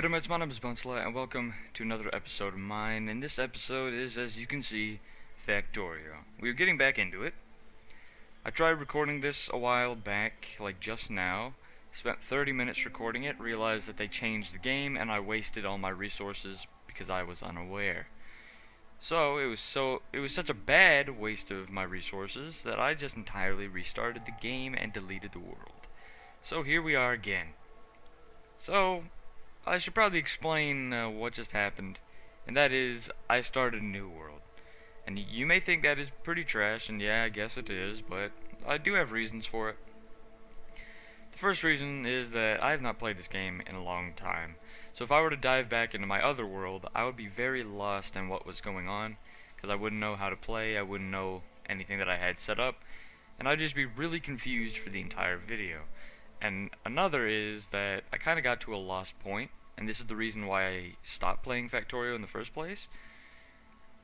Good mates, my name is Bunsley, and welcome to another episode of mine. And this episode is, as you can see, Factorio. We're getting back into it. I tried recording this a while back, like just now. Spent 30 minutes recording it, realized that they changed the game, and I wasted all my resources because I was unaware. So it was such a bad waste of my resources that I just entirely restarted the game and deleted the world. So here we are again. So I should probably explain what just happened, and that is, I started a new world. And you may think that is pretty trash, and yeah, I guess it is, but I do have reasons for it. The first reason is that I have not played this game in a long time, so if I were to dive back into my other world, I would be very lost in what was going on, because I wouldn't know how to play, I wouldn't know anything that I had set up, and I'd just be really confused for the entire video. And another is that I kind of got to a lost point, and this is the reason why I stopped playing Factorio in the first place.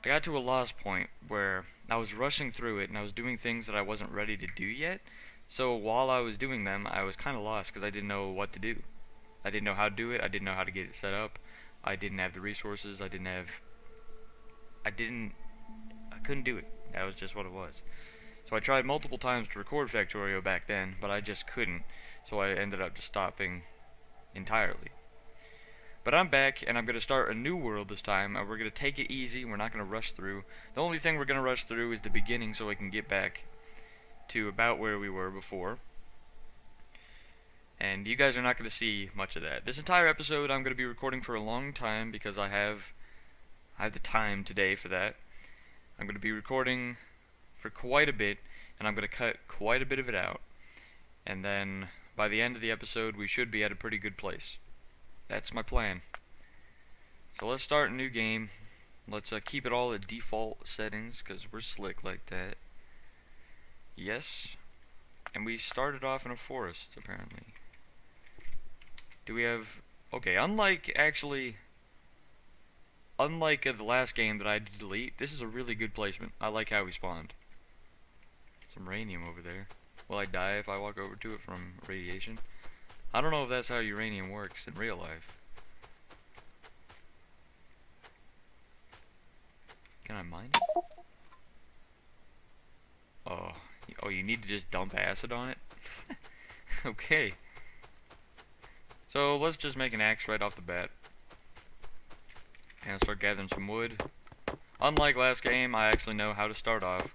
I got to a lost point where I was rushing through it and I was doing things that I wasn't ready to do yet. So while I was doing them, I was kind of lost because I didn't know what to do. I didn't know how to do it. I didn't know how to get it set up. I didn't have the resources. I couldn't do it. That was just what it was. So I tried multiple times to record Factorio back then, but I just couldn't. So I ended up just stopping entirely. But I'm back, and I'm going to start a new world this time, and we're going to take it easy. We're not going to rush through. The only thing we're going to rush through is the beginning so we can get back to about where we were before. And you guys are not going to see much of that. This entire episode I'm going to be recording for a long time because I have the time today for that. I'm going to be recording for quite a bit, and I'm going to cut quite a bit of it out. And then by the end of the episode, we should be at a pretty good place. That's my plan. So let's start a new game. Let's keep it all at default settings because we're slick like that. Yes. And we started off in a forest, apparently. Do we have... Okay, unlike the last game that I had to delete, this is a really good placement. I like how we spawned. Some uranium over there. Will I die if I walk over to it from radiation? I don't know if that's how uranium works in real life. Can I mine it? Oh, you need to just dump acid on it? Okay. So let's just make an axe right off the bat. And start gathering some wood. Unlike last game, I actually know how to start off.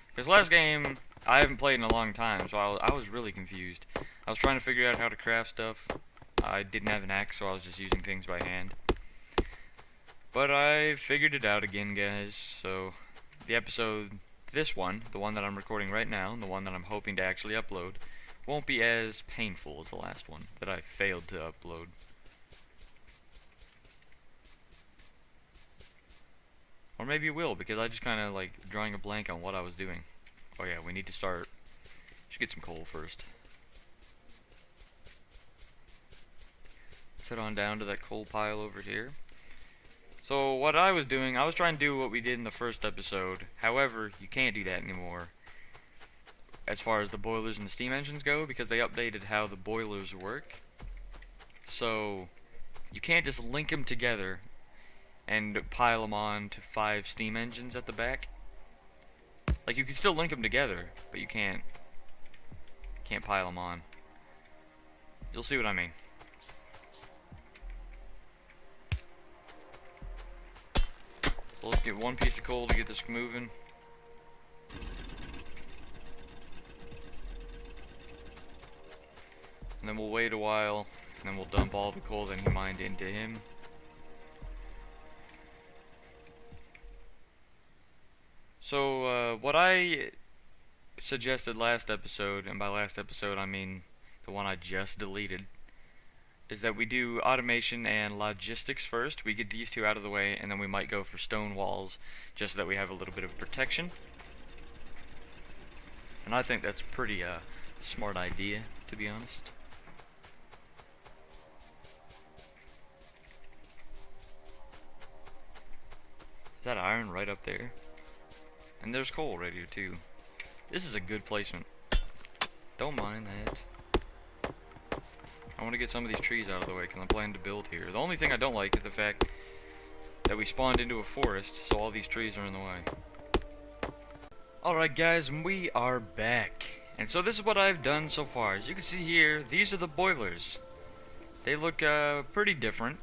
Because last game, I haven't played in a long time, so I was really confused. I was trying to figure out how to craft stuff. I didn't have an axe, so I was just using things by hand. But I figured it out again, guys. So the episode, this one, the one that I'm recording right now, and the one that I'm hoping to actually upload, won't be as painful as the last one that I failed to upload. Or maybe it will, because I just kind of like drawing a blank on what I was doing. Oh yeah, we need to start. Should get some coal first. Head on down to that coal pile over here. So what I was doing, I was trying to do what we did in the first episode. However, you can't do that anymore as far as the boilers and the steam engines go, because they updated how the boilers work. So you can't just link them together and pile them on to 5 steam engines at the back. Like, you can still link them together, but you can't pile them on. You'll see what I mean. So let's get one piece of coal to get this moving. And then we'll wait a while, and then we'll dump all the coal that he mined into him. So, what I suggested last episode, and by last episode I mean the one I just deleted, is that we do automation and logistics first. We get these two out of the way, and then we might go for stone walls, just so that we have a little bit of protection. And I think that's a pretty smart idea, to be honest. Is that iron right up there? And there's coal right here too. This is a good placement. Don't mind that. want to get some of these trees out of the way because I'm planning to build here. The only thing I don't like is the fact that we spawned into a forest, so all these trees are in the way. Alright guys, we are back. And so this is what I've done so far. As you can see here, these are the boilers. They look pretty different.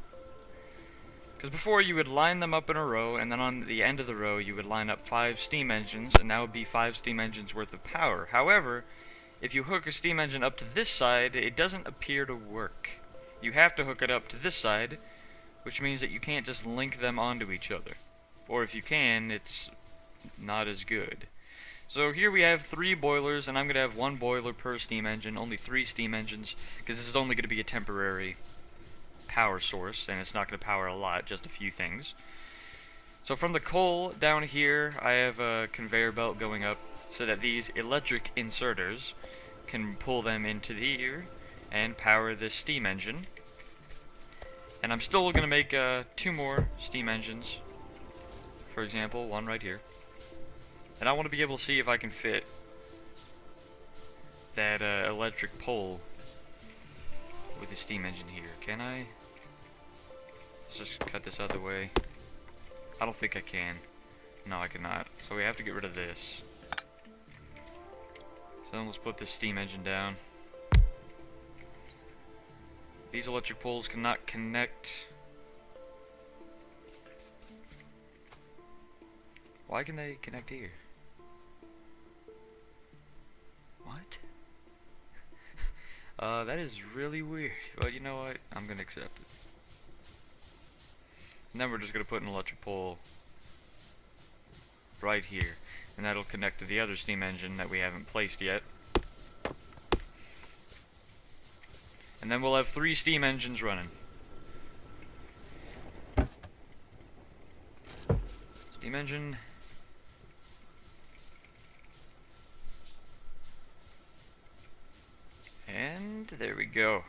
Because before you would line them up in a row, and then on the end of the row you would line up 5 steam engines, and that would be 5 steam engines worth of power. However, if you hook a steam engine up to this side, it doesn't appear to work. You have to hook it up to this side, which means that you can't just link them onto each other. Or if you can, it's not as good. So here we have 3 boilers, and I'm going to have 1 boiler per steam engine, only 3 steam engines, because this is only going to be a temporary power source, and it's not going to power a lot, just a few things. So from the coal down here, I have a conveyor belt going up, so that these electric inserters can pull them into the here and power this steam engine. And I'm still going to make 2 more steam engines, for example, one right here. And I want to be able to see if I can fit that electric pole with the steam engine here. Can I? Let's just cut this out of the way. I don't think I can. No, I cannot. So we have to get rid of this. So then let's put this steam engine down. These electric poles cannot connect. Why can they connect here? What? That is really weird. Well, you know what? I'm gonna accept it. And then we're just gonna put an electric pole right here, and that'll connect to the other steam engine that we haven't placed yet. And then we'll have 3 steam engines running. Steam engine. And there we go.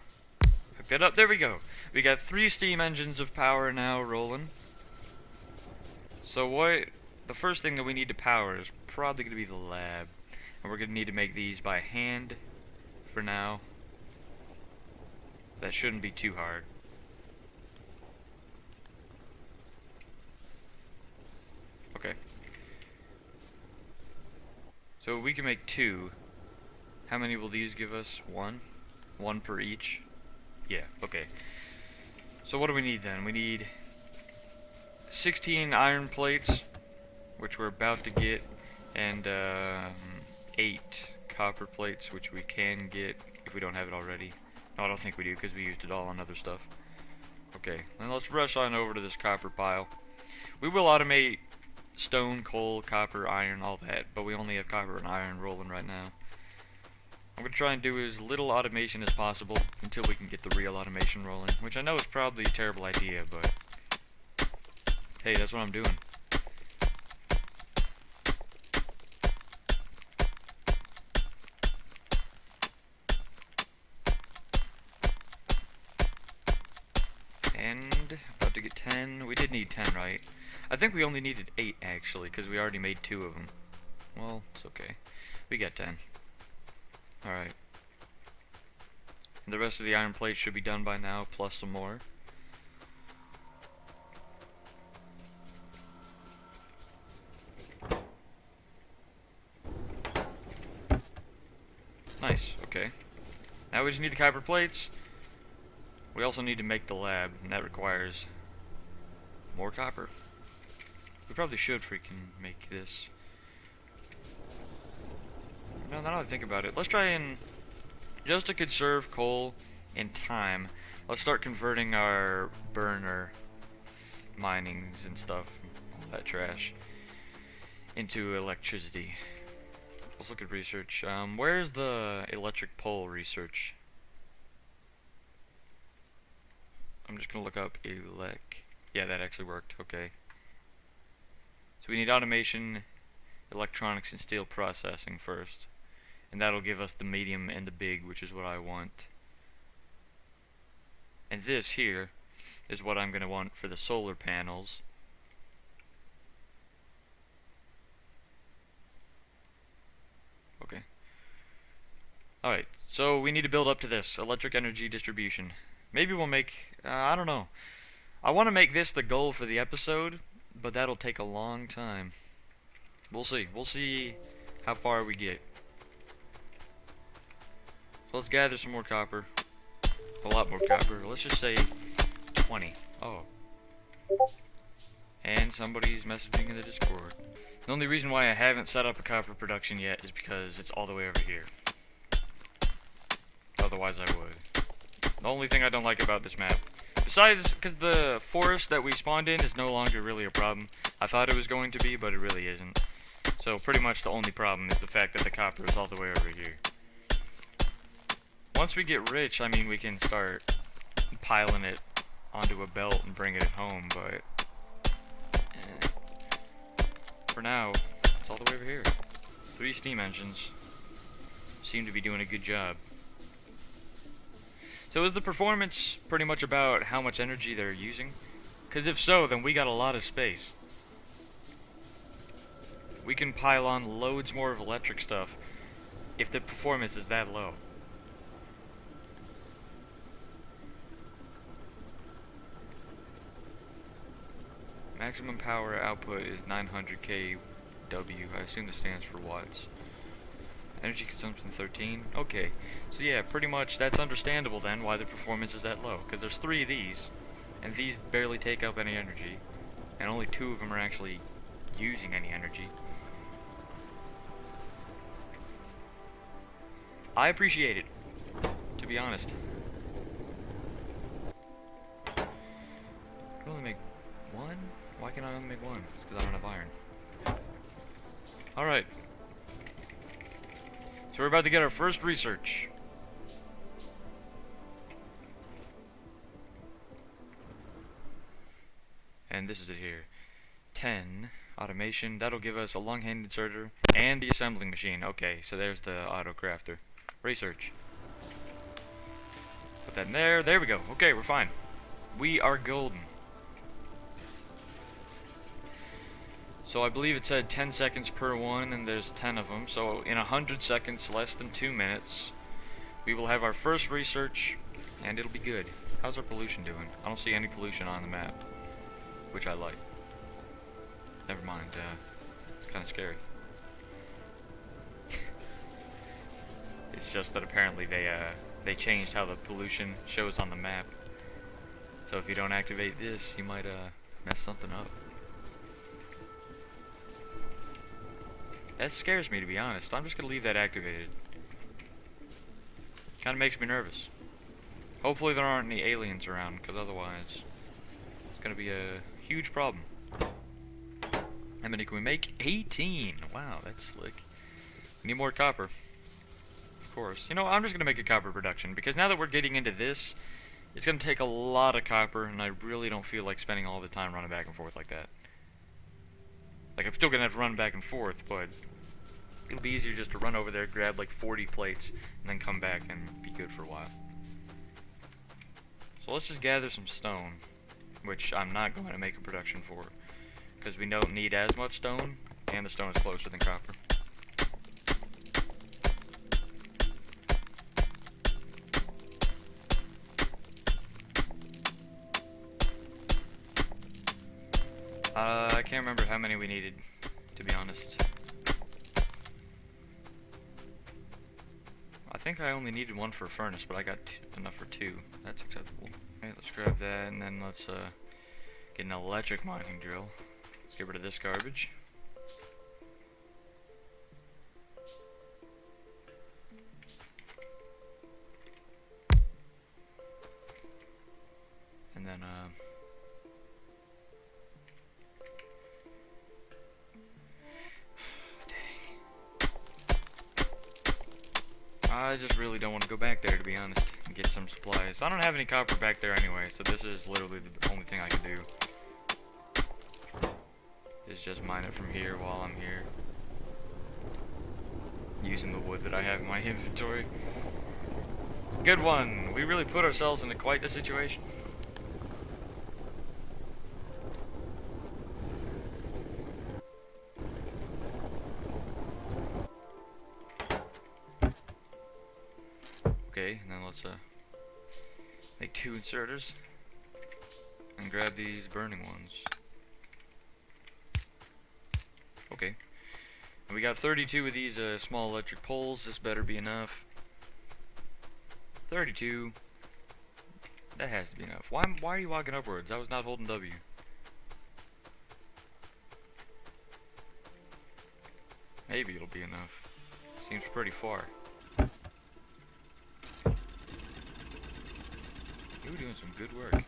Hook that up, there we go. We got 3 steam engines of power now rolling. So the first thing that we need to power is probably going to be the lab. And we're going to need to make these by hand for now. That shouldn't be too hard. Okay. So we can make 2. How many will these give us? 1? 1 per each? Yeah, okay. So what do we need then? We need 16 iron plates, which we're about to get, and 8 copper plates, which we can get if we don't have it already. No, I don't think we do, because we used it all on other stuff. Okay, then let's rush on over to this copper pile. We will automate stone, coal, copper, iron, all that, but we only have copper and iron rolling right now. I'm going to try and do as little automation as possible until we can get the real automation rolling, which I know is probably a terrible idea, but hey, that's what I'm doing. And about to get 10. We did need 10, right? I think we only needed 8 actually, because we already made 2 of them. Well, it's okay. We got 10. Alright. The rest of the iron plates should be done by now, plus some more. Nice, okay. Now we just need the copper plates. We also need to make the lab, and that requires more copper. We probably should freaking make this. No, now that I think about it, let's try and, just to conserve coal and time, let's start converting our burner minings and stuff, all that trash, into electricity. Let's look at research. Where's the electric pole research? I'm just gonna look up Yeah, that actually worked. Okay. So we need automation, electronics, and steel processing first. And that'll give us the medium and the big, which is what I want. And this here is what I'm going to want for the solar panels. Okay. Alright, So we need to build up to this electric energy distribution. Maybe we'll make. I don't know. I want to make this the goal for the episode, but that'll take a long time. We'll see. We'll see how far we get. So let's gather some more copper. A lot more copper. Let's just say 20. Oh. And somebody's messaging in the Discord. The only reason why I haven't set up a copper production yet is because it's all the way over here. Otherwise I would. The only thing I don't like about this map, besides because the forest that we spawned in is no longer really a problem. I thought it was going to be, but it really isn't. So pretty much the only problem is the fact that the copper is all the way over here. Once we get rich, I mean, we can start piling it onto a belt and bring it home, but for now, it's all the way over here. 3 steam engines seem to be doing a good job. So is the performance pretty much about how much energy they're using? Because if so, then we got a lot of space. We can pile on loads more of electric stuff if the performance is that low. Maximum power output is 900 kW. I assume this stands for watts. Energy consumption 13. Okay, so yeah, pretty much that's understandable then why the performance is that low. Because there's 3 of these, and these barely take up any energy, and only 2 of them are actually using any energy. I appreciate it, to be honest. I can only make 1? Why can I only make 1? It's because I don't have iron. Alright. So we're about to get our first research. And this is it here. 10. Automation. That'll give us a long-hand inserter and the assembling machine. Okay, so there's the auto crafter. Research. Put that in there. There we go. Okay, we're fine. We are golden. So I believe it said 10 seconds per one, and there's 10 of them. So in 100 seconds, less than 2 minutes, we will have our first research, and it'll be good. How's our pollution doing? I don't see any pollution on the map, which I like. Never mind, it's kind of scary. It's just that apparently they changed how the pollution shows on the map. So if you don't activate this, you might mess something up. That scares me, to be honest. I'm just gonna leave that activated. Kinda makes me nervous. Hopefully there aren't any aliens around, because otherwise it's gonna be a huge problem. How many can we make? 18! Wow, that's slick. We need more copper. Of course. You know, I'm just gonna make a copper production, because now that we're getting into this, it's gonna take a lot of copper, and I really don't feel like spending all the time running back and forth like that. Like, I'm still gonna have to run back and forth, but it'll be easier just to run over there, grab like 40 plates, and then come back and be good for a while. So let's just gather some stone, which I'm not going to make a production for, because we don't need as much stone, and the stone is closer than copper. I can't remember how many we needed, to be honest. I think I only needed 1 for a furnace, but I got enough for 2. That's acceptable. Okay, let's grab that, and then let's get an electric mining drill. Let's get rid of this garbage. And then I just really don't want to go back there, to be honest, and get some supplies. I don't have any copper back there anyway, so this is literally the only thing I can do. Is just mine it from here while I'm here. Using the wood that I have in my inventory. Good one! We really put ourselves into quite the situation. Okay, and then let's make 2 inserters and grab these burning ones. Okay. And we got 32 of these small electric poles. This better be enough. 32. That has to be enough. Why are you walking upwards? I was not holding W. Maybe it'll be enough. Seems pretty far. You're doing some good work.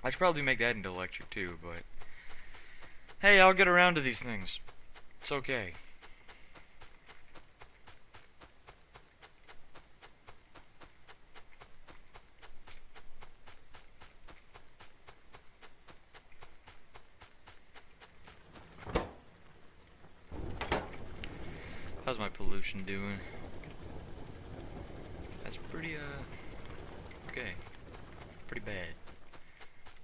I should probably make that into electric too, but hey, I'll get around to these things. It's okay. How's my pollution doing? That's pretty, okay. Pretty bad.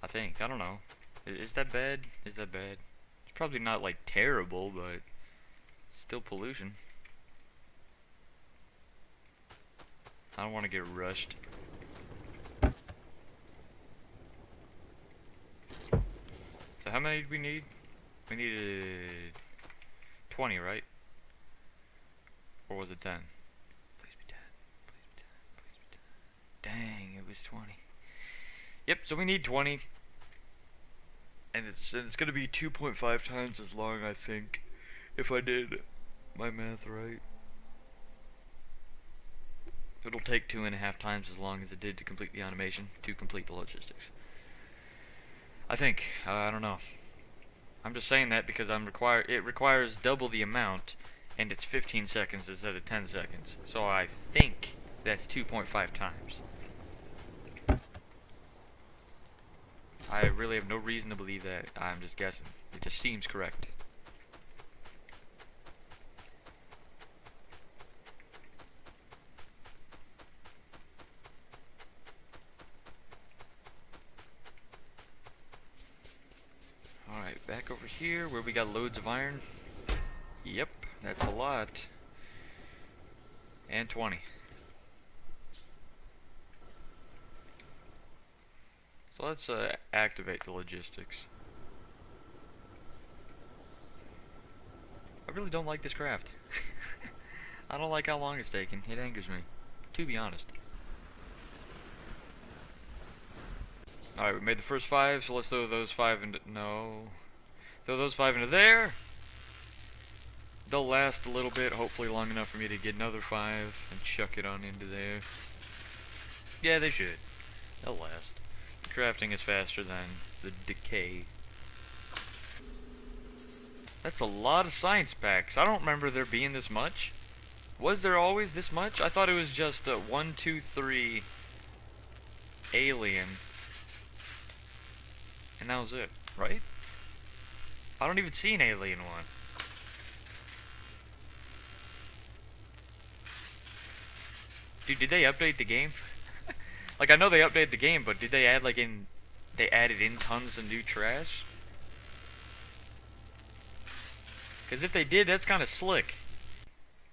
I think. I don't know. Is that bad? Is that bad? It's probably not, like, terrible, but still pollution. I don't want to get rushed. So how many do we need? We needed 20, right? Or was it 10? Please be 10. Please be 10. Please be 10. Dang, it was 20. Yep, so we need 20. And it's going to be 2.5 times as long, I think, if I did my math right. It'll take 2.5 times as long as it did to complete the animation, to complete the logistics. I think. I don't know. I'm just saying that because it requires double the amount, and it's 15 seconds instead of 10 seconds. So I think that's 2.5 times. I really have no reason to believe that. I'm just guessing. It just seems correct. Alright, back over here where we got loads of iron. Yep, that's a lot. And 20. So let's activate the logistics. I really don't like this craft. I don't like how long it's taking. It angers me, to be honest. Alright, we made the first 5, so let's throw those 5 into... No. Throw those 5 into there. They'll last a little bit, hopefully long enough for me to get another 5 and chuck it on into there. Yeah, they should. They'll last. Crafting is faster than the decay. That's a lot of science packs. I don't remember there being this much. Was there always this much? I thought it was just 1, 2, 3 alien. And that was it, right? I don't even see an alien one. Dude, did they update the game? Like, I know they updated the game, but did they add, like, they added in tons of new trash? Because if they did, that's kind of slick.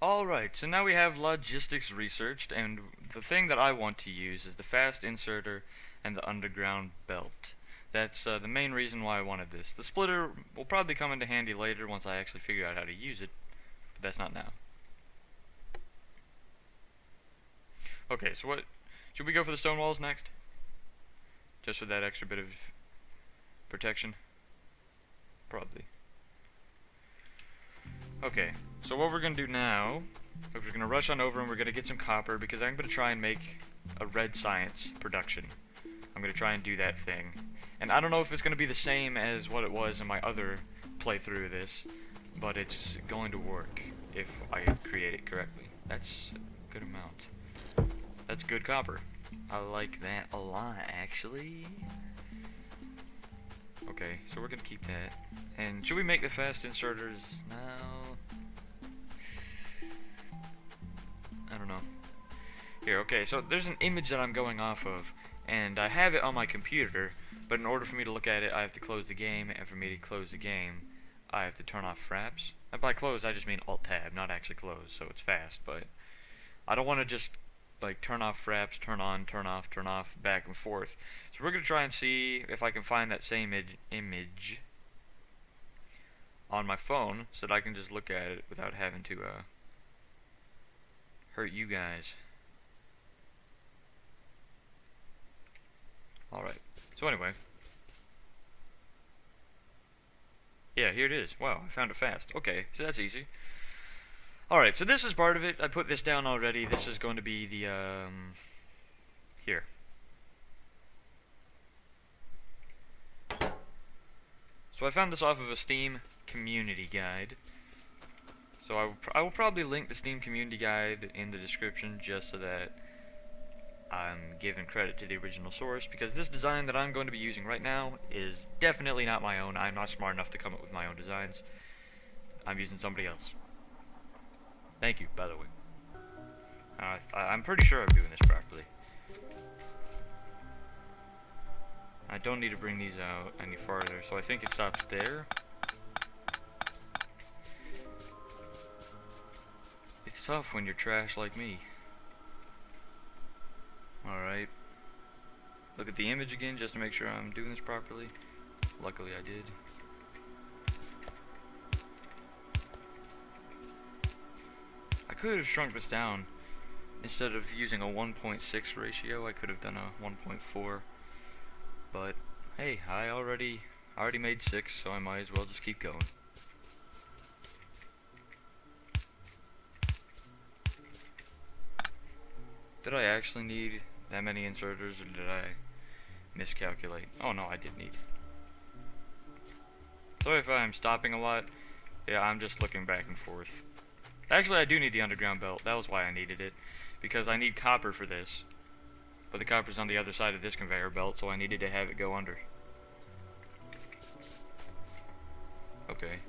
Alright, so now we have logistics researched, and the thing that I want to use is the fast inserter and the underground belt. That's the main reason why I wanted this. The splitter will probably come into handy later once I actually figure out how to use it, but that's not now. Okay, so what... Should we go for the stone walls next? Just for that extra bit of protection? Probably. Okay, so what we're going to do now is we're going to rush on over and we're going to get some copper because I'm going to try and make a red science production. I'm going to try and do that thing. And I don't know if it's going to be the same as what it was in my other playthrough of this, but it's going to work if I create it correctly. That's a good amount. That's good copper. I like that a lot, actually. Okay, so we're gonna keep that. And should we make the fast inserters now? I don't know. Here, okay, so there's an image that I'm going off of, and I have it on my computer, but in order for me to look at it, I have to close the game, and for me to close the game, I have to turn off fraps. And by close, I just mean Alt-Tab, not actually close, so it's fast, but I don't want to just, like, turn off fraps, turn on, turn off, back and forth. So we're going to try and see if I can find that same image on my phone so that I can just look at it without having to, hurt you guys. Alright, so anyway. Yeah, here it is. Wow, I found it fast. Okay, so that's easy. Alright, so this is part of it. I put this down already. This is going to be the, here. So I found this off of a Steam community guide. So I will probably link the Steam community guide in the description just so that I'm giving credit to the original source, because this design that I'm going to be using right now is definitely not my own. I'm not smart enough to come up with my own designs. I'm using somebody else. Thank you, by the way. I'm pretty sure I'm doing this properly. I don't need to bring these out any farther, so I think it stops there. It's tough when you're trash like me. Alright. Look at the image again just to make sure I'm doing this properly. Luckily I did. I could have shrunk this down. Instead of using a 1.6 ratio, I could have done a 1.4. But hey, I already made 6, so I might as well just keep going. Did I actually need that many inserters, or did I miscalculate? Oh no, I did need. Sorry if I'm stopping a lot. Yeah, I'm just looking back and forth. Actually, I do need the underground belt. That was why I needed it. Because I need copper for this. But the copper's on the other side of this conveyor belt, so I needed to have it go under. Okay.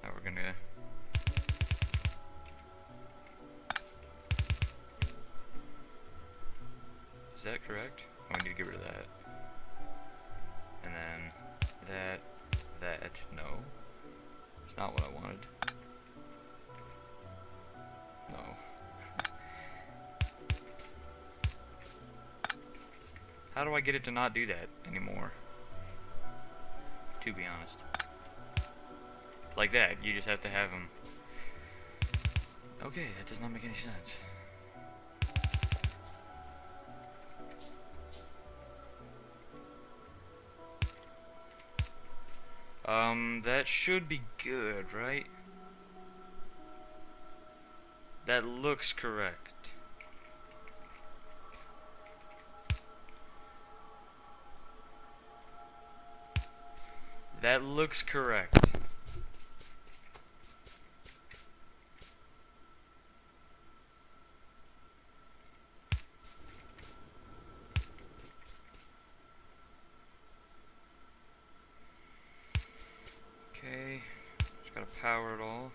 Now we're gonna... Is that correct? Oh, we need to get rid of that. And then that. No. It's not what I wanted. No. How do I get it to not do that anymore? To be honest. Like that, you just have to have them. Okay, that does not make any sense. That should be good, right? That looks correct. That looks correct. Okay, just gotta power it all.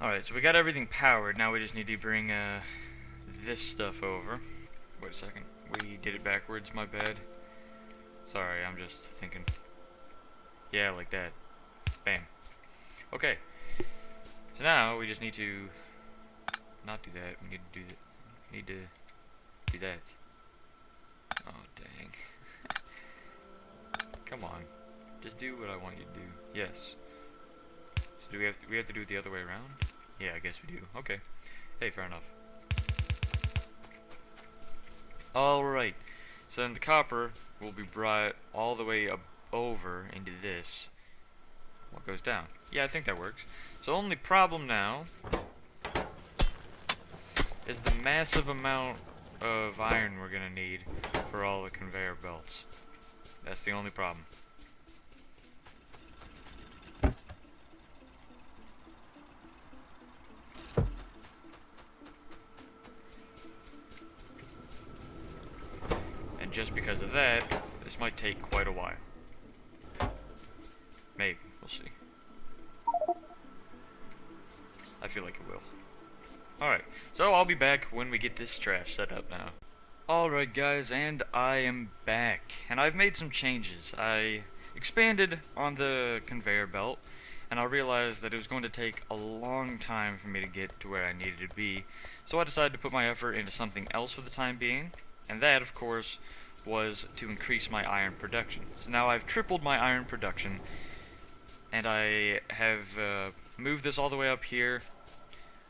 Alright, so we got everything powered. Now we just need to bring this stuff over. Wait a second. We did it backwards, my bad. Sorry, I'm just thinking. Yeah, like that. Bam. Okay. So now we just need to not do that. We need to do that. Need to do that. Oh dang. Come on. Just do what I want you to do. Yes. So do we have to do it the other way around? Yeah, I guess we do. Okay. Hey, fair enough. Alright. So then the copper will be brought all the way up over into this. What goes down? Yeah, I think that works. So only problem now is the massive amount of iron we're gonna need for all the conveyor belts. That's the only problem. And just because of that, this might take quite a while. We'll see. I feel like it will. Alright, so I'll be back when we get this trash set up now. Alright guys, and I am back. And I've made some changes. I expanded on the conveyor belt, and I realized that it was going to take a long time for me to get to where I needed to be. So I decided to put my effort into something else for the time being, and that, of course, was to increase my iron production. So now I've tripled my iron production, and I have moved this all the way up here.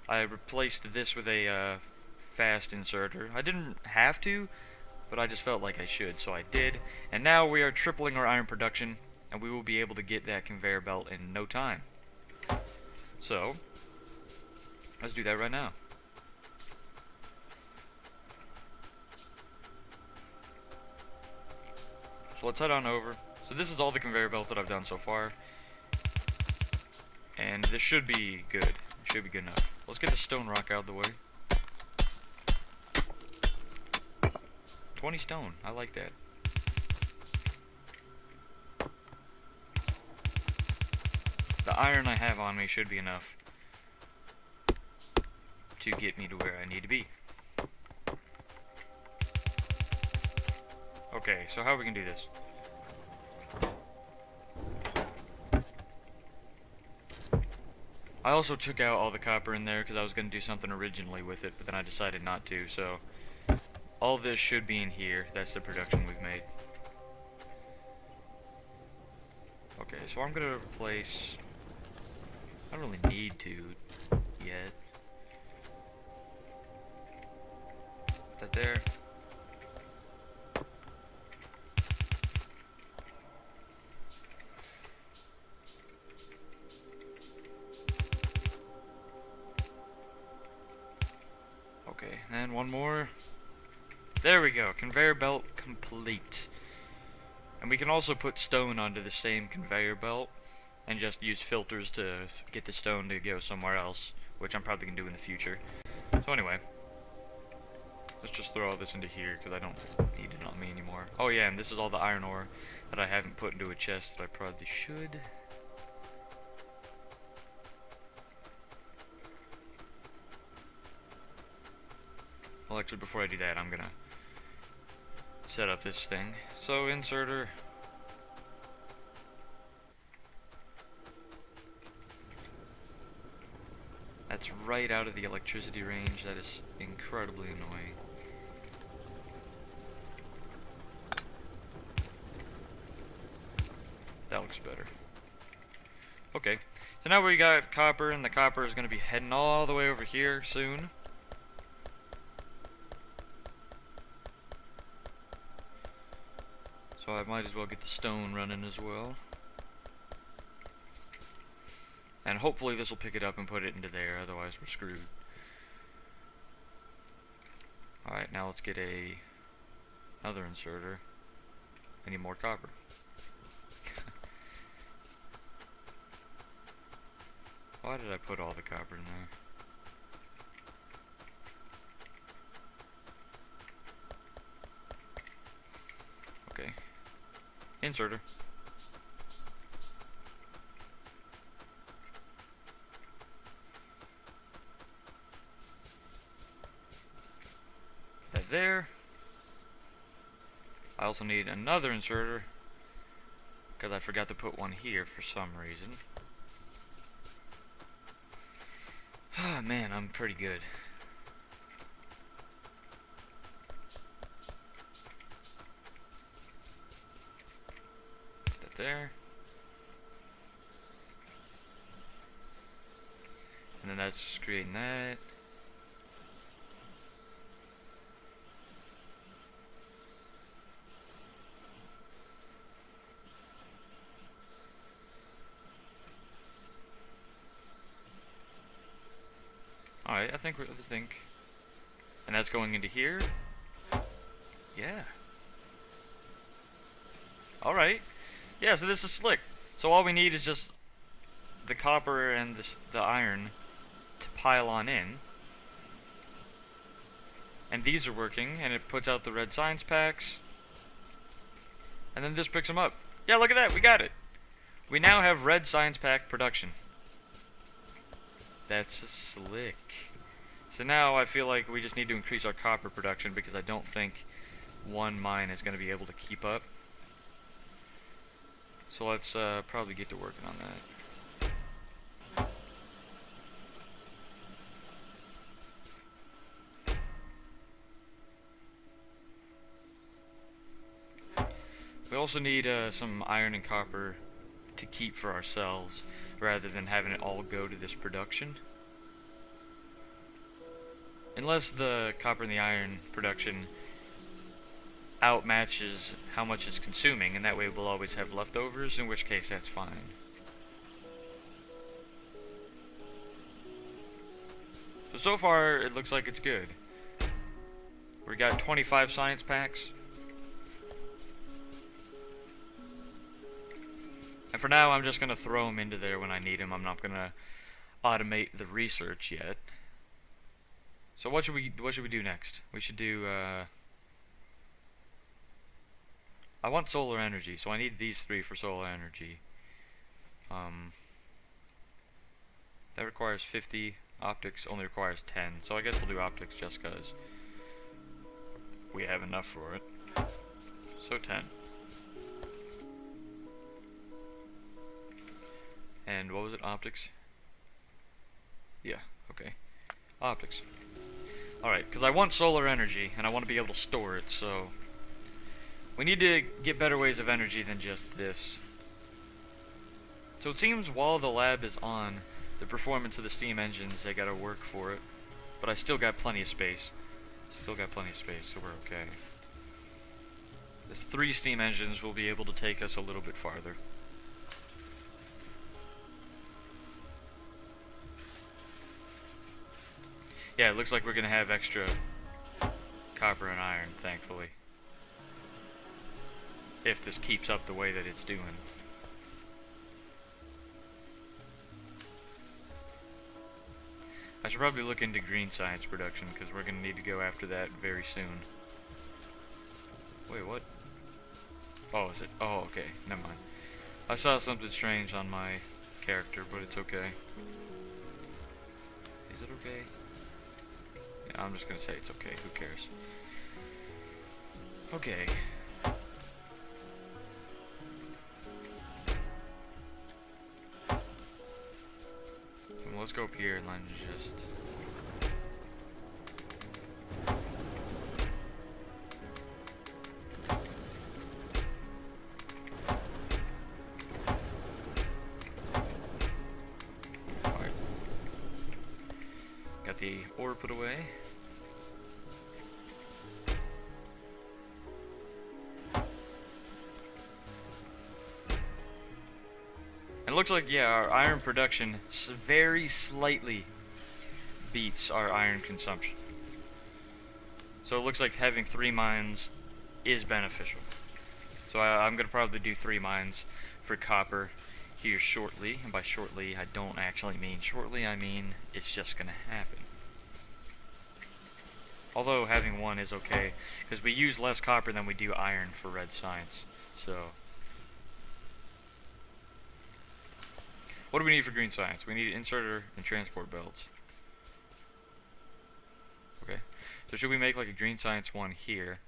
I replaced this with a fast inserter. I didn't have to, but I just felt like I should, so I did. And now we are tripling our iron production, and we will be able to get that conveyor belt in no time. So, let's do that right now. So let's head on over. So this is all the conveyor belts that I've done so far. And this should be good. It should be good enough. Let's get the stone rock out of the way. 20 stone. I like that. The iron I have on me should be enough to get me to where I need to be. Okay, so how we can do this? I also took out all the copper in there because I was going to do something originally with it, but then I decided not to, so all this should be in here. That's the production we've made. Okay, so I'm going to replace... I don't really need to yet. Put that there. Okay, and one more. There we go, conveyor belt complete. And we can also put stone onto the same conveyor belt and just use filters to get the stone to go somewhere else, which I'm probably going to do in the future. So anyway, let's just throw all this into here because I don't need it on me anymore. Oh yeah, and this is all the iron ore that I haven't put into a chest that I probably should. Well, actually, before I do that, I'm gonna set up this thing. So, inserter. That's right out of the electricity range. That is incredibly annoying. That looks better. Okay, so now we got copper, and the copper is gonna be heading all the way over here soon. So I might as well get the stone running as well. And hopefully this will pick it up and put it into there, otherwise we're screwed. Alright, now let's get another inserter. I need more copper. Why did I put all the copper in there? Okay. Inserter. That there. I also need another inserter because I forgot to put one here for some reason. Ah, man, I'm pretty good. There. And then that's creating that. Alright, I think. And that's going into here. Yeah. Alright. Yeah, so this is slick. So all we need is just the copper and the iron to pile on in. And these are working, and it puts out the red science packs. And then this picks them up. Yeah, look at that, we got it. We now have red science pack production. That's slick. So now I feel like we just need to increase our copper production because I don't think one mine is going to be able to keep up. So let's probably get to working on that. We also need some iron and copper to keep for ourselves rather than having it all go to this production. Unless the copper and the iron production outmatches how much it's consuming, and that way we'll always have leftovers, in which case that's fine. So far it looks like it's good. We got 25 science packs. And for now I'm just going to throw them into there when I need them. I'm not going to automate the research yet. So what should we do next? We should do I want solar energy, so I need these 3 for solar energy. That requires 50. Optics only requires 10. So I guess we'll do optics just because we have enough for it. So 10. And what was it? Optics? Yeah, okay. Optics. Alright, because I want solar energy, and I want to be able to store it, so we need to get better ways of energy than just this. So it seems while the lab is on, the performance of the steam engines, they gotta work for it. But I still got plenty of space. So we're okay. This 3 steam engines will be able to take us a little bit farther. Yeah, it looks like we're gonna have extra copper and iron, thankfully. If this keeps up the way that it's doing. I should probably look into green science production, because we're gonna need to go after that very soon. Wait, what? Oh, is it? Oh, okay, never mind. I saw something strange on my character, but it's okay. Is it okay? Yeah, I'm just gonna say it's okay, who cares? Okay. Well, let's go up here and then just... Alright. Got the ore put away. It looks like, yeah, our iron production very slightly beats our iron consumption. So it looks like having 3 mines is beneficial. So I'm going to probably do 3 mines for copper here shortly. And by shortly, I don't actually mean shortly, I mean it's just going to happen. Although having 1 is okay, because we use less copper than we do iron for red science. So... what do we need for green science? We need inserter and transport belts. Okay. So should we make like a green science one here,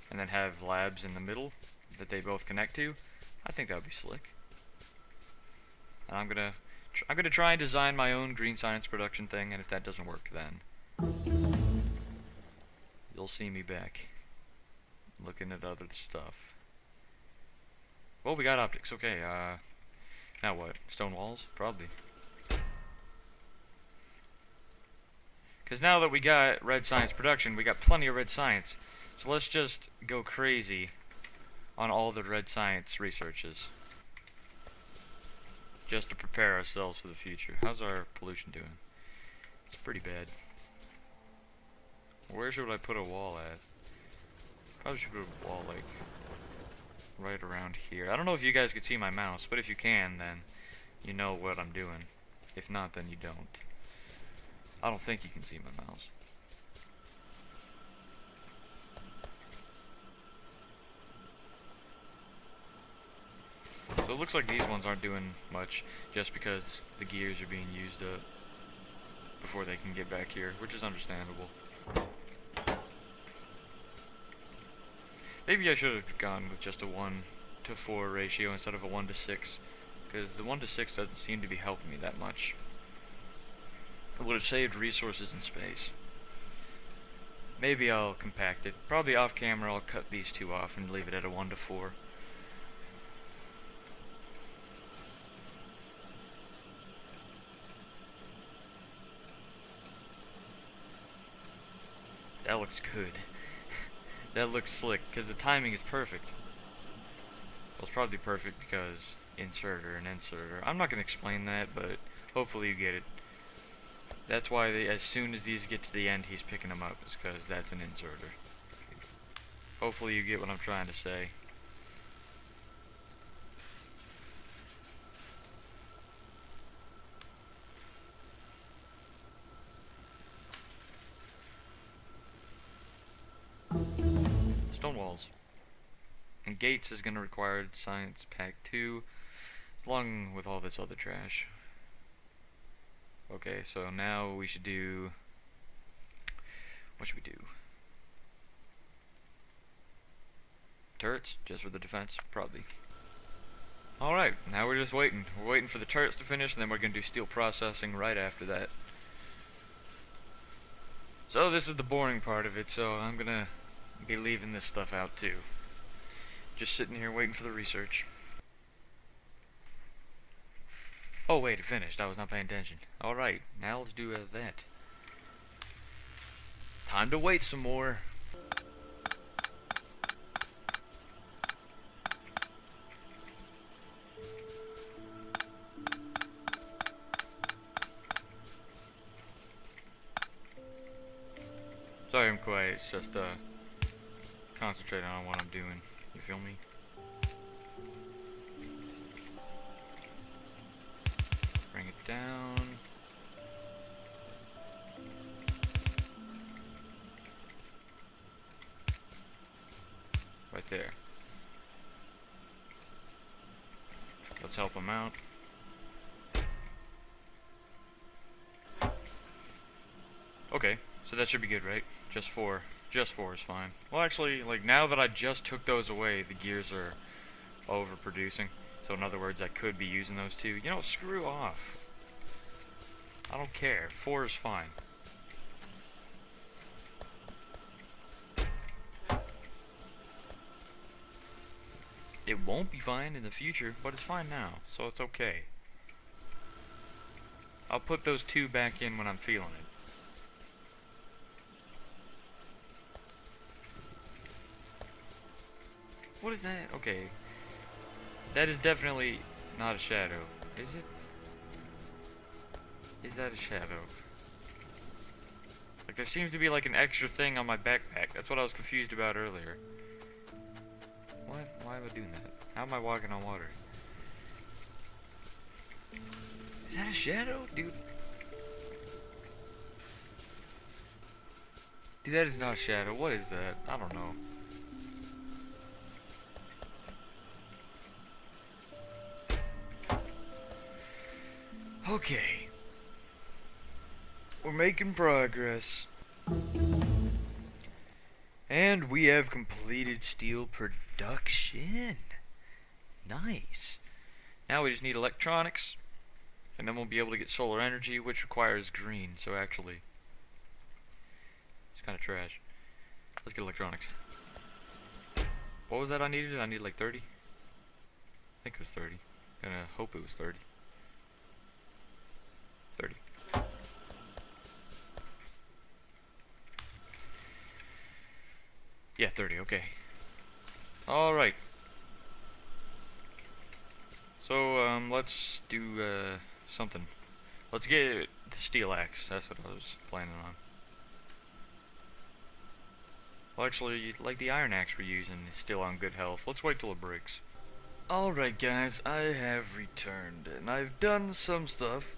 and then have labs in the middle that they both connect to? I think that would be slick. And I'm gonna try and design my own green science production thing, and if that doesn't work, then you'll see me back looking at other stuff. Well, we got optics. Okay. Now what? Stone walls? Probably. Because now that we got red science production, we got plenty of red science. So let's just go crazy on all the red science researches. Just to prepare ourselves for the future. How's our pollution doing? It's pretty bad. Where should I put a wall at? Probably should put a wall like... right around here. I don't know if you guys can see my mouse, but if you can, then you know what I'm doing. If not, then you don't. I don't think you can see my mouse. it looks like these ones aren't doing much, just because the gears are being used up before they can get back here, which is understandable. Maybe I should have gone with just a 1:4 ratio instead of a 1:6, because the 1:6 doesn't seem to be helping me that much. It would have saved resources and space. Maybe I'll compact it. Probably off camera I'll cut these two off and leave it at a 1:4. That looks good. That looks slick, because the timing is perfect. Well, it's probably perfect because inserter and inserter. I'm not going to explain that, but hopefully you get it. That's why as soon as these get to the end, he's picking them up, is because that's an inserter. Hopefully you get what I'm trying to say. Stone walls. And gates is going to require Science Pack 2, along with all this other trash. Okay, so now we should do... What should we do? Turrets, just for the defense, probably. Alright, now we're just waiting. We're waiting for the turrets to finish, and then we're going to do steel processing right after that. So this is the boring part of it, so I'm going to be leaving this stuff out too. Just sitting here waiting for the research. Oh wait, it finished. I was not paying attention. Alright, now let's do that. Time to wait some more. Sorry I'm quiet, it's just concentrating on what I'm doing. You feel me? Bring it down. Right there. Let's help him out. Okay, so that should be good, right? Just four is fine. Well, actually, like, now that I just took those away, the gears are overproducing. So in other words, I could be using those two. You know, screw off. I don't care. 4 is fine. It won't be fine in the future, but it's fine now, so it's okay. I'll put those 2 back in when I'm feeling it. What is that? Okay. That is definitely not a shadow. Is it? Is that a shadow? Like, there seems to be like an extra thing on my backpack. That's what I was confused about earlier. What? Why am I doing that? How am I walking on water? Is that a shadow? Dude. Dude, that is not a shadow. What is that? I don't know. Okay. We're making progress. And we have completed steel production. Nice. Now we just need electronics. And then we'll be able to get solar energy, which requires green. So actually, it's kind of trash. Let's get electronics. What was that I needed? I needed like 30? I think it was 30. Gonna hope it was 30. 30. Yeah, 30, okay. Alright. So, let's do, something. Let's get the steel axe. That's what I was planning on. Well, actually, like the iron axe we're using is still on good health. Let's wait till it breaks. Alright, guys, I have returned, and I've done some stuff.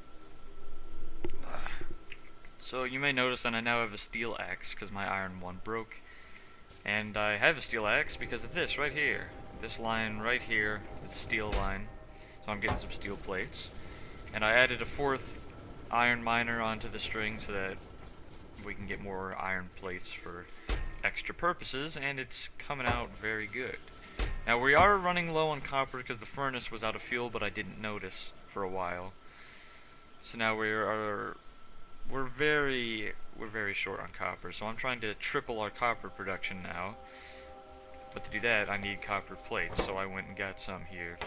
So you may notice that I now have a steel axe because my iron one broke. And I have a steel axe because of this right here. This line right here is a steel line. So I'm getting some steel plates. And I added a fourth iron miner onto the string so that we can get more iron plates for extra purposes, and it's coming out very good. Now we are running low on copper because the furnace was out of fuel, but I didn't notice for a while. So now we're very short on copper. So I'm trying to triple our copper production now. But to do that, I need copper plates, so I went and got some here.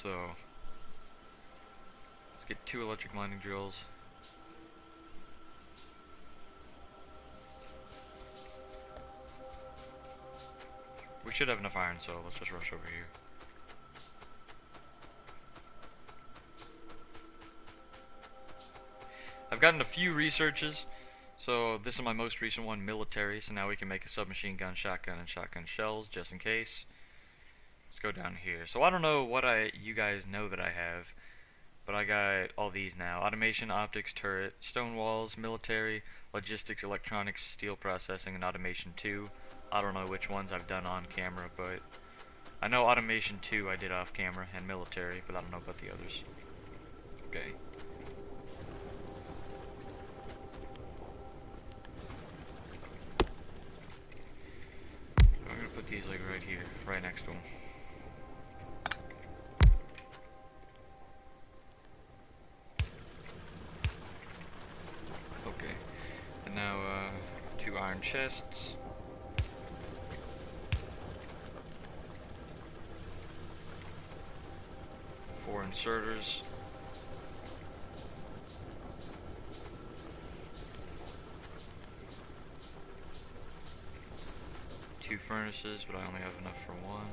So let's get 2 electric mining drills. We should have enough iron, so let's just rush over here. I've gotten a few researches, so this is my most recent one, military, so now we can make a submachine gun, shotgun, and shotgun shells, just in case. Let's go down here. So I don't know what you guys know that I have, but I got all these now. Automation, optics, turret, stone walls, military, logistics, electronics, steel processing, and automation 2. I don't know which ones I've done on camera, but I know automation 2 I did off camera, and military, but I don't know about the others. Okay. I'm gonna put these like right here, right next to them. Okay. And now 2 iron chests. 4 inserters. 2 furnaces, but I only have enough for 1.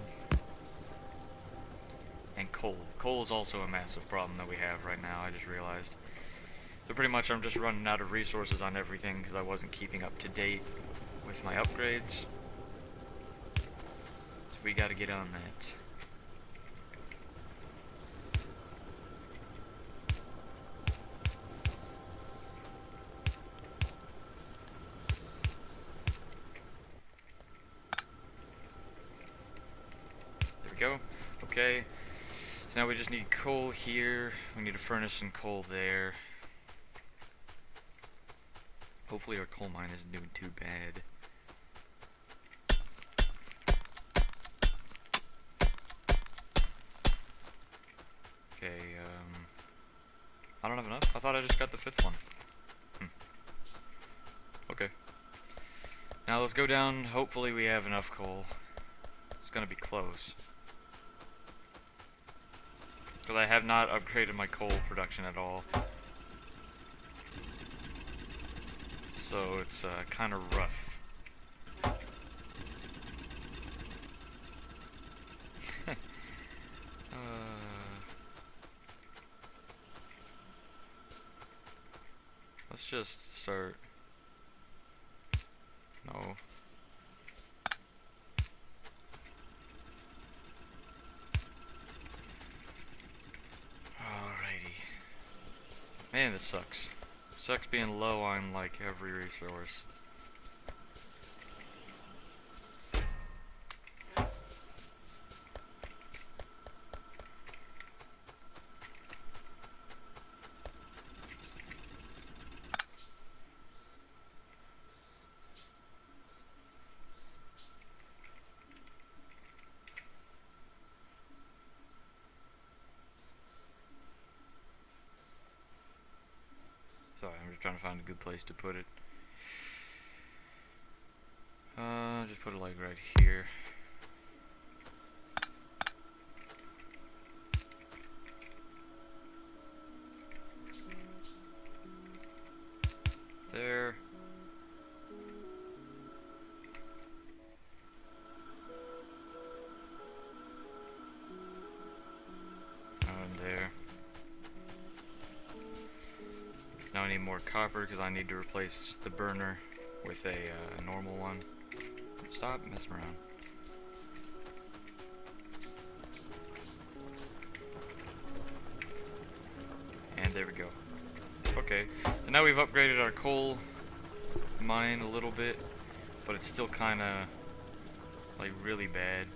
And coal. Coal is also a massive problem that we have right now, I just realized. So pretty much I'm just running out of resources on everything because I wasn't keeping up to date with my upgrades. So we gotta get on that. Go. Okay. So now we just need coal here. We need a furnace and coal there. Hopefully our coal mine isn't doing too bad. Okay, I don't have enough. I thought I just got the 5th one. Okay. Now let's go down. Hopefully we have enough coal. It's gonna be close. Because I have not upgraded my coal production at all. So it's kind of rough. Let's just start. No. Man, this sucks. Sucks being low on like every resource. Sorry, I'm just trying to find a good place to put it. Just put it like right here. There. And there. Now I need more copper because I need to replace the burner with a normal one. Stop messing around. And there we go. Okay, so now we've upgraded our coal mine a little bit, but it's still kind of like really bad.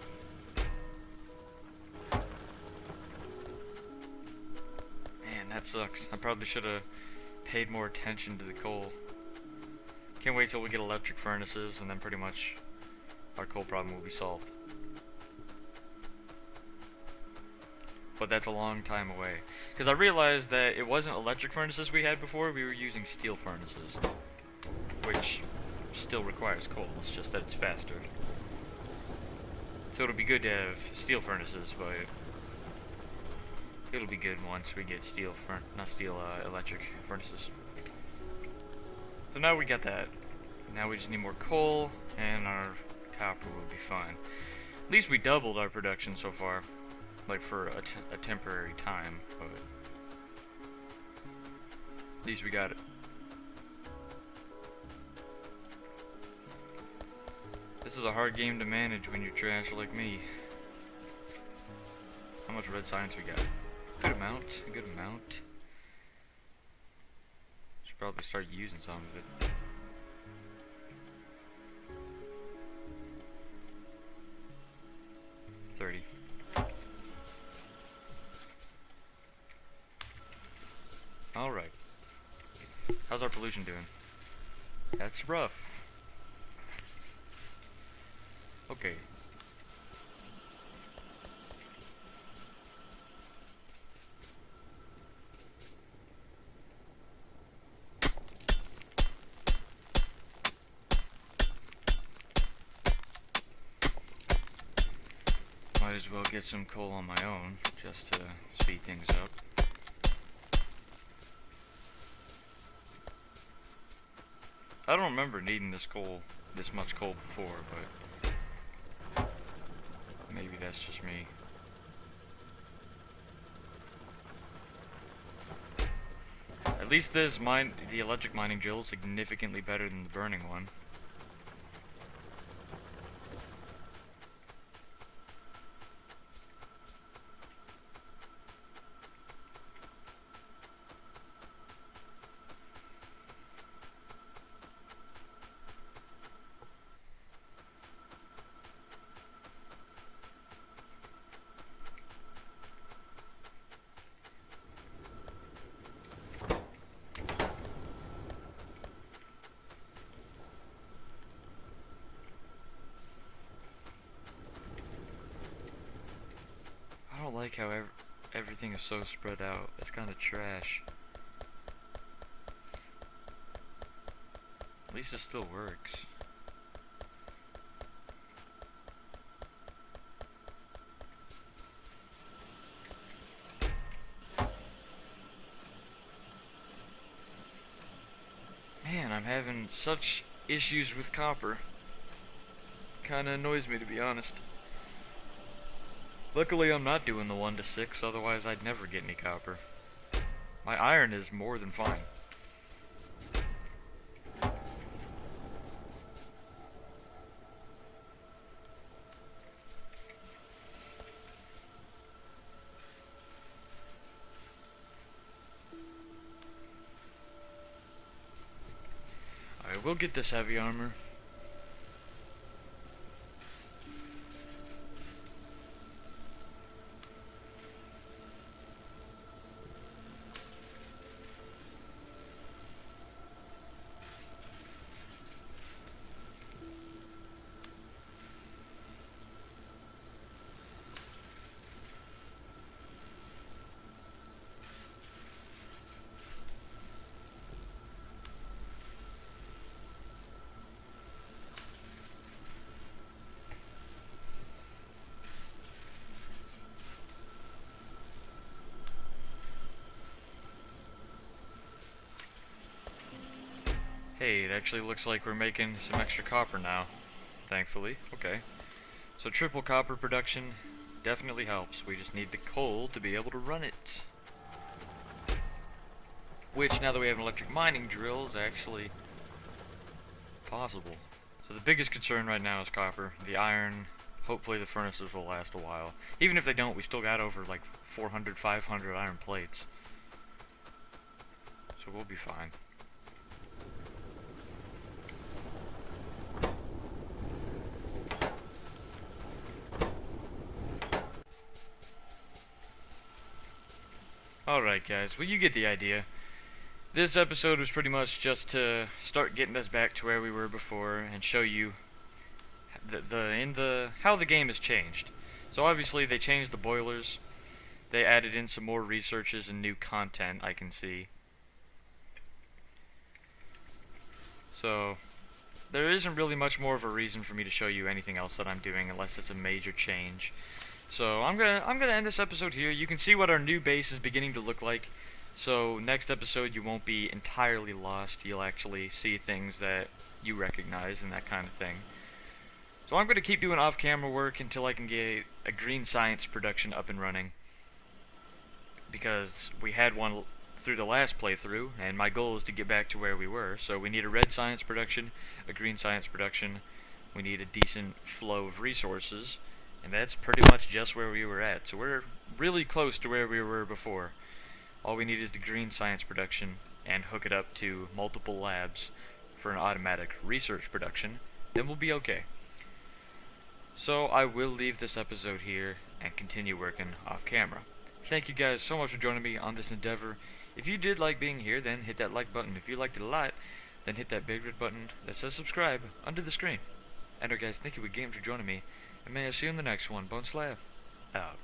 That sucks. I probably should have paid more attention to the coal. Can't wait till we get electric furnaces, and then pretty much our coal problem will be solved. But that's a long time away. Because I realized that it wasn't electric furnaces we had before, we were using steel furnaces. Which still requires coal, it's just that it's faster. So it'll be good to have steel furnaces, but it'll be good once we get electric furnaces. So now we got that. Now we just need more coal, and our copper will be fine. At least we doubled our production so far. Like for a temporary time, but at least we got it. This is a hard game to manage when you're trash like me. How much red science we got? Good amount, a good amount. Should probably start using some of it. Alright. How's our pollution doing? That's rough. Okay. Might as well get some coal on my own, just to speed things up. I don't remember needing this much coal before, but maybe that's just me. At least the electric mining drill is significantly better than the burning one. I don't like how everything is so spread out. It's kind of trash. At least it still works. Man, I'm having such issues with copper. Kinda annoys me, to be honest. Luckily I'm not doing the 1 to 6, otherwise I'd never get any copper. My iron is more than fine. Alright, we'll get this heavy armor. Hey, it actually looks like we're making some extra copper now, thankfully. Okay. So triple copper production definitely helps. We just need the coal to be able to run it. Which, now that we have an electric mining drill, is actually possible. So the biggest concern right now is copper. The iron, hopefully the furnaces will last a while. Even if they don't, we still got over like 400, 500 iron plates. So we'll be fine. Alright, guys, well, you get the idea. This episode was pretty much just to start getting us back to where we were before and show you how the game has changed. So obviously they changed the boilers. They added in some more researches and new content, I can see. So there isn't really much more of a reason for me to show you anything else that I'm doing unless it's a major change. So I'm gonna end this episode here. You can see what our new base is beginning to look like. So next episode you won't be entirely lost. You'll actually see things that you recognize and that kind of thing. So I'm gonna keep doing off-camera work until I can get a green science production up and running. Because we had one through the last playthrough, and my goal is to get back to where we were. So we need a red science production, a green science production. We need a decent flow of resources. And that's pretty much just where we were at. So we're really close to where we were before. All we need is the green science production and hook it up to multiple labs for an automatic research production. Then we'll be okay. So I will leave this episode here and continue working off camera. Thank you guys so much for joining me on this endeavor. If you did like being here, then hit that like button. If you liked it a lot, then hit that big red button that says subscribe under the screen. And guys, thank you again for joining me. And may I see you in the next one. Bone Slab out.